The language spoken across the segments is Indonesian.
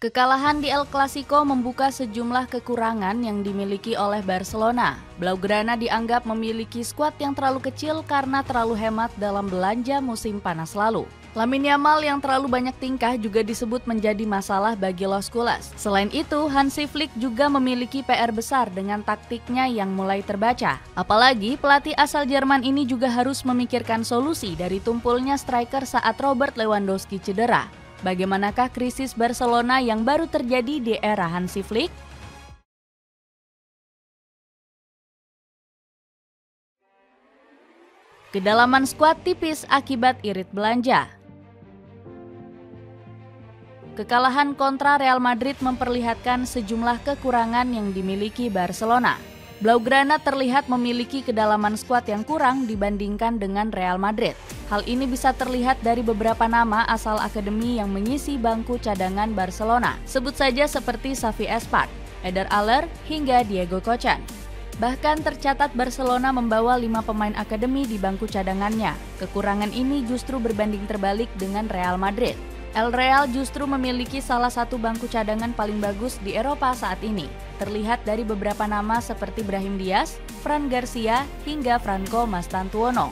Kekalahan di El Clasico membuka sejumlah kekurangan yang dimiliki oleh Barcelona. Blaugrana dianggap memiliki skuad yang terlalu kecil karena terlalu hemat dalam belanja musim panas lalu. Lamine Yamal yang terlalu banyak tingkah juga disebut menjadi masalah bagi Los Culés. Selain itu, Hansi Flick juga memiliki PR besar dengan taktiknya yang mulai terbaca. Apalagi pelatih asal Jerman ini juga harus memikirkan solusi dari tumpulnya striker saat Robert Lewandowski cedera. Bagaimanakah krisis Barcelona yang baru terjadi di era Hansi Flick? Kedalaman skuad tipis akibat irit belanja. Kekalahan kontra Real Madrid memperlihatkan sejumlah kekurangan yang dimiliki Barcelona. Blaugrana terlihat memiliki kedalaman skuad yang kurang dibandingkan dengan Real Madrid. Hal ini bisa terlihat dari beberapa nama asal akademi yang mengisi bangku cadangan Barcelona. Sebut saja seperti Xavi Espart, Eder Aller, hingga Diego Kochen. Bahkan tercatat Barcelona membawa 5 pemain akademi di bangku cadangannya. Kekurangan ini justru berbanding terbalik dengan Real Madrid. El Real justru memiliki salah satu bangku cadangan paling bagus di Eropa saat ini. Terlihat dari beberapa nama seperti Brahim Diaz, Fran Garcia, hingga Franco Mastantuono.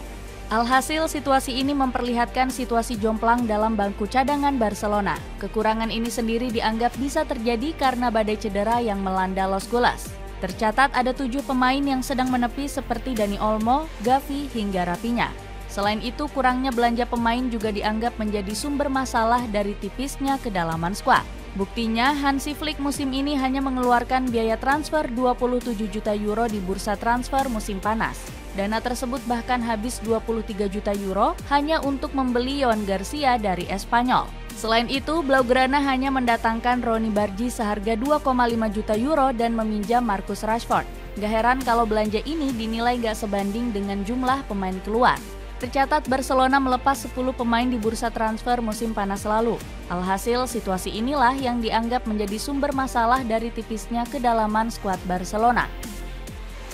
Alhasil, situasi ini memperlihatkan situasi jomplang dalam bangku cadangan Barcelona. Kekurangan ini sendiri dianggap bisa terjadi karena badai cedera yang melanda Los Culés. Tercatat ada 7 pemain yang sedang menepi seperti Dani Olmo, Gavi, hingga Rafinha. Selain itu, kurangnya belanja pemain juga dianggap menjadi sumber masalah dari tipisnya kedalaman skuad. Buktinya, Hansi Flick musim ini hanya mengeluarkan biaya transfer 27 juta euro di bursa transfer musim panas. Dana tersebut bahkan habis 23 juta euro hanya untuk membeli Joan Garcia dari Espanyol. Selain itu, Blaugrana hanya mendatangkan Ronny Bargi seharga 2,5 juta euro dan meminjam Marcus Rashford. Gak heran kalau belanja ini dinilai gak sebanding dengan jumlah pemain keluar. Tercatat Barcelona melepas 10 pemain di bursa transfer musim panas lalu. Alhasil, situasi inilah yang dianggap menjadi sumber masalah dari tipisnya kedalaman skuad Barcelona.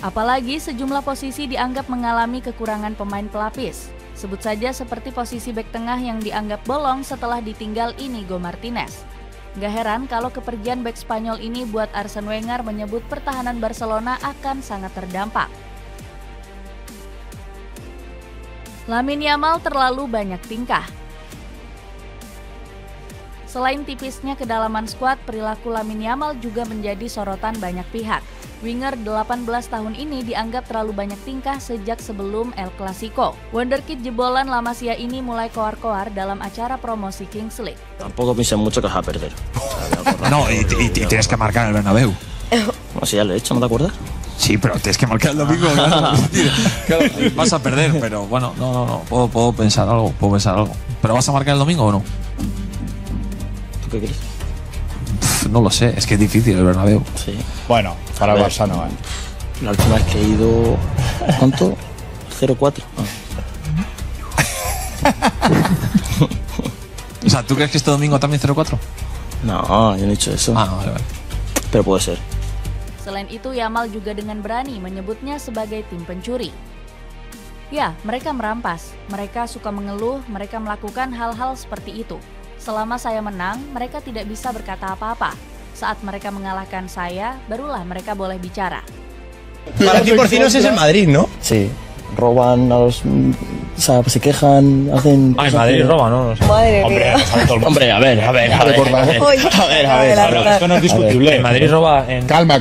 Apalagi sejumlah posisi dianggap mengalami kekurangan pemain pelapis. Sebut saja seperti posisi bek tengah yang dianggap bolong setelah ditinggal Inigo Martinez. Gak heran kalau kepergian bek Spanyol ini buat Arsene Wenger menyebut pertahanan Barcelona akan sangat terdampak. Lamine Yamal terlalu banyak tingkah. Selain tipisnya kedalaman skuad, perilaku Lamine Yamal juga menjadi sorotan banyak pihak. Winger 18 tahun ini dianggap terlalu banyak tingkah sejak sebelum El Clasico. Wonderkid jebolan La Masia ini mulai koar-koar dalam acara promosi Kings League. Tampoco piensa mucho que vas a perder. No, y tienes que marcar en el Bernabéu. No, si ya lo he hecho, ¿no te acuerdas? Sí, pero tienes que marcar el domingo. Claro, vas a perder, pero bueno, no. Puedo pensar algo, ¿Pero vas a marcar el domingo o no? ¿Tú qué crees? No lo sé, es que es difícil el Bernabéu. Sí. Bueno, para el Barça no, ¿eh? La última vez que he ido... ¿Cuánto? 0-4. O sea, ¿tú crees que este domingo también 0-4? No, yo no he dicho eso. Vale. Pero puede ser. Selain itu, Yamal juga dengan berani menyebutnya sebagai tim pencuri. Ya, mereka merampas, mereka suka mengeluh, mereka melakukan hal-hal seperti itu. Selama saya menang, mereka tidak bisa berkata apa-apa. Saat mereka mengalahkan saya, barulah mereka boleh bicara. Para ti Porcinos es el Madrid, ¿no? Sí. Roban a los... O sea, se quejan, hacen... Ay, Madrid roba, ¿no? Madre Hombre, mía. Hombre, a ver. Esto no es discutible. Madrid roba en... Calma.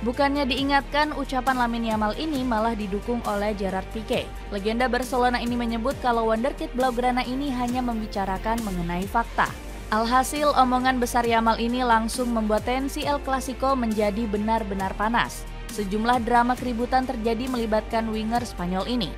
Bukannya diingatkan, ucapan Lamine Yamal ini malah didukung oleh Gerard Piqué. Legenda Barcelona ini menyebut kalau Wonderkid Blaugrana ini hanya membicarakan mengenai fakta. Alhasil, omongan besar Yamal ini langsung membuat tensi El Clasico menjadi benar-benar panas. Sejumlah drama keributan terjadi melibatkan winger Spanyol ini.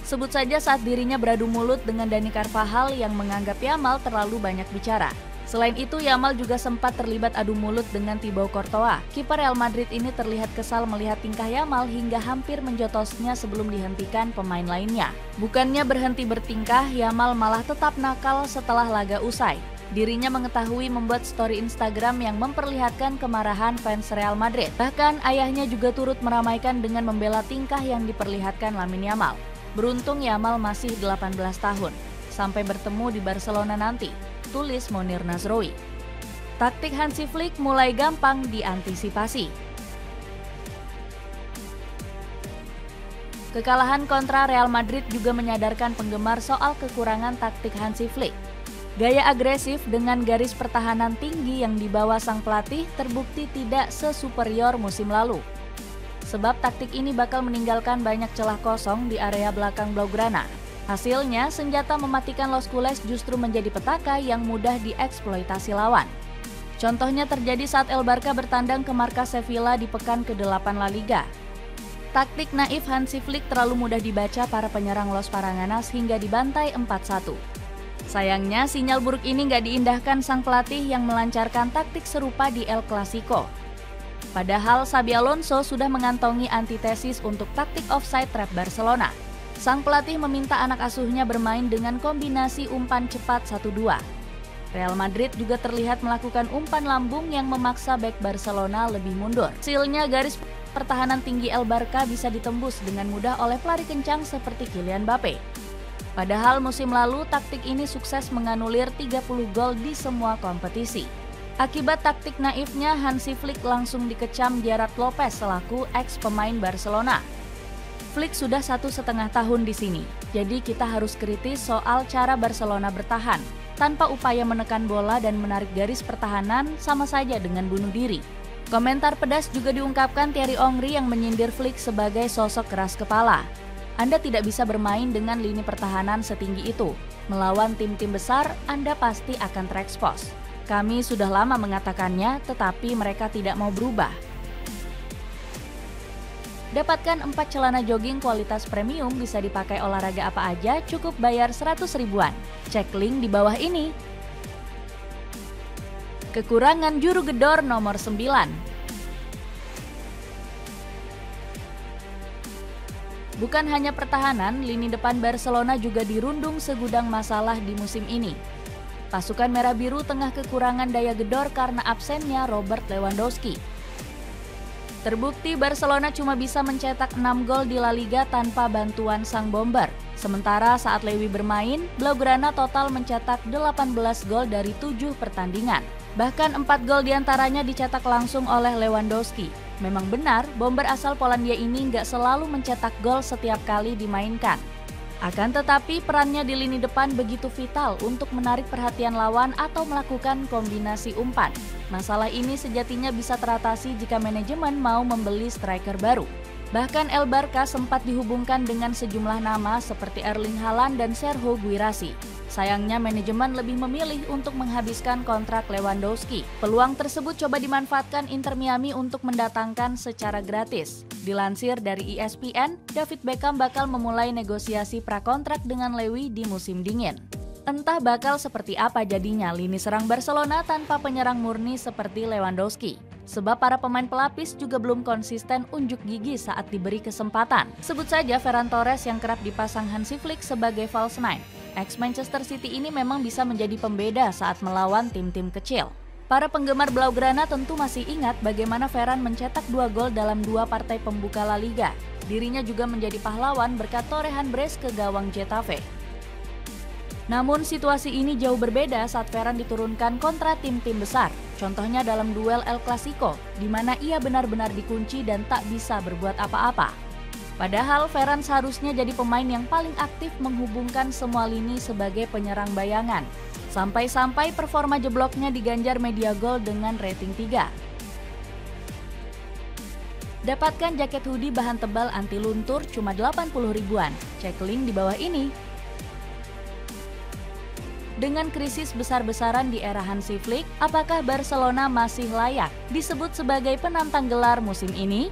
Sebut saja saat dirinya beradu mulut dengan Dani Carvajal yang menganggap Yamal terlalu banyak bicara. Selain itu, Yamal juga sempat terlibat adu mulut dengan Thibaut Courtois. Kiper Real Madrid ini terlihat kesal melihat tingkah Yamal hingga hampir menjotosnya sebelum dihentikan pemain lainnya. Bukannya berhenti bertingkah, Yamal malah tetap nakal setelah laga usai. Dirinya mengetahui membuat story Instagram yang memperlihatkan kemarahan fans Real Madrid. Bahkan ayahnya juga turut meramaikan dengan membela tingkah yang diperlihatkan Lamine Yamal. Beruntung Yamal masih 18 tahun. Sampai bertemu di Barcelona nanti. tulis Monir Nazrowi. Taktik Hansi Flick mulai gampang diantisipasi. Kekalahan kontra Real Madrid juga menyadarkan penggemar soal kekurangan taktik Hansi Flick. Gaya agresif dengan garis pertahanan tinggi yang dibawa sang pelatih terbukti tidak sesuperior musim lalu. Sebab taktik ini bakal meninggalkan banyak celah kosong di area belakang Blaugrana. Hasilnya, senjata mematikan Los Culés justru menjadi petaka yang mudah dieksploitasi lawan. Contohnya terjadi saat El Barca bertandang ke markas Sevilla di pekan ke-8 La Liga. Taktik naif Hansi Flick terlalu mudah dibaca para penyerang Los Paranganas hingga dibantai 4-1. Sayangnya, sinyal buruk ini nggak diindahkan sang pelatih yang melancarkan taktik serupa di El Clasico. Padahal Xabi Alonso sudah mengantongi antitesis untuk taktik offside trap Barcelona. Sang pelatih meminta anak asuhnya bermain dengan kombinasi umpan cepat 1-2. Real Madrid juga terlihat melakukan umpan lambung yang memaksa bek Barcelona lebih mundur. Hasilnya garis pertahanan tinggi El Barca bisa ditembus dengan mudah oleh pelari kencang seperti Kylian Mbappe. Padahal musim lalu taktik ini sukses menganulir 30 gol di semua kompetisi. Akibat taktik naifnya, Hansi Flick langsung dikecam Gerard Lopez selaku ex-pemain Barcelona. Flick sudah 1,5 tahun di sini, jadi kita harus kritis soal cara Barcelona bertahan. Tanpa upaya menekan bola dan menarik garis pertahanan sama saja dengan bunuh diri. Komentar pedas juga diungkapkan Thierry Henry yang menyindir Flick sebagai sosok keras kepala. Anda tidak bisa bermain dengan lini pertahanan setinggi itu. Melawan tim-tim besar, Anda pasti akan terekspos. Kami sudah lama mengatakannya, tetapi mereka tidak mau berubah. Dapatkan 4 celana jogging kualitas premium bisa dipakai olahraga apa aja, cukup bayar 100 ribuan. Cek link di bawah ini. Kekurangan juru gedor nomor 9. Bukan hanya pertahanan, lini depan Barcelona juga dirundung segudang masalah di musim ini. Pasukan Merah Biru tengah kekurangan daya gedor karena absennya Robert Lewandowski. Terbukti Barcelona cuma bisa mencetak 6 gol di La Liga tanpa bantuan sang bomber. Sementara saat Lewi bermain, Blaugrana total mencetak 18 gol dari 7 pertandingan. Bahkan 4 gol diantaranya dicetak langsung oleh Lewandowski. Memang benar, bomber asal Polandia ini nggak selalu mencetak gol setiap kali dimainkan. Akan tetapi perannya di lini depan begitu vital untuk menarik perhatian lawan atau melakukan kombinasi umpan. Masalah ini sejatinya bisa teratasi jika manajemen mau membeli striker baru. Bahkan El Barca sempat dihubungkan dengan sejumlah nama seperti Erling Haaland dan Sergio Guirassy. Sayangnya manajemen lebih memilih untuk menghabiskan kontrak Lewandowski. Peluang tersebut coba dimanfaatkan Inter Miami untuk mendatangkan secara gratis. Dilansir dari ESPN, David Beckham bakal memulai negosiasi prakontrak dengan Lewi di musim dingin. Entah bakal seperti apa jadinya lini serang Barcelona tanpa penyerang murni seperti Lewandowski. Sebab para pemain pelapis juga belum konsisten unjuk gigi saat diberi kesempatan. Sebut saja Ferran Torres yang kerap dipasang Hansi Flick sebagai false nine. Ex-Manchester City ini memang bisa menjadi pembeda saat melawan tim-tim kecil. Para penggemar Blaugrana tentu masih ingat bagaimana Ferran mencetak 2 gol dalam 2 partai pembuka La Liga. Dirinya juga menjadi pahlawan berkat torehan brace ke gawang Getafe. Namun situasi ini jauh berbeda saat Ferran diturunkan kontra tim-tim besar. Contohnya dalam duel El Clasico, di mana ia benar-benar dikunci dan tak bisa berbuat apa-apa. Padahal Ferran seharusnya jadi pemain yang paling aktif menghubungkan semua lini sebagai penyerang bayangan. Sampai-sampai performa jebloknya diganjar media gol dengan rating 3. Dapatkan jaket hoodie bahan tebal anti luntur cuma 80 ribuan. Cek link di bawah ini. Dengan krisis besar-besaran di era Hansi Flick, apakah Barcelona masih layak disebut sebagai penantang gelar musim ini?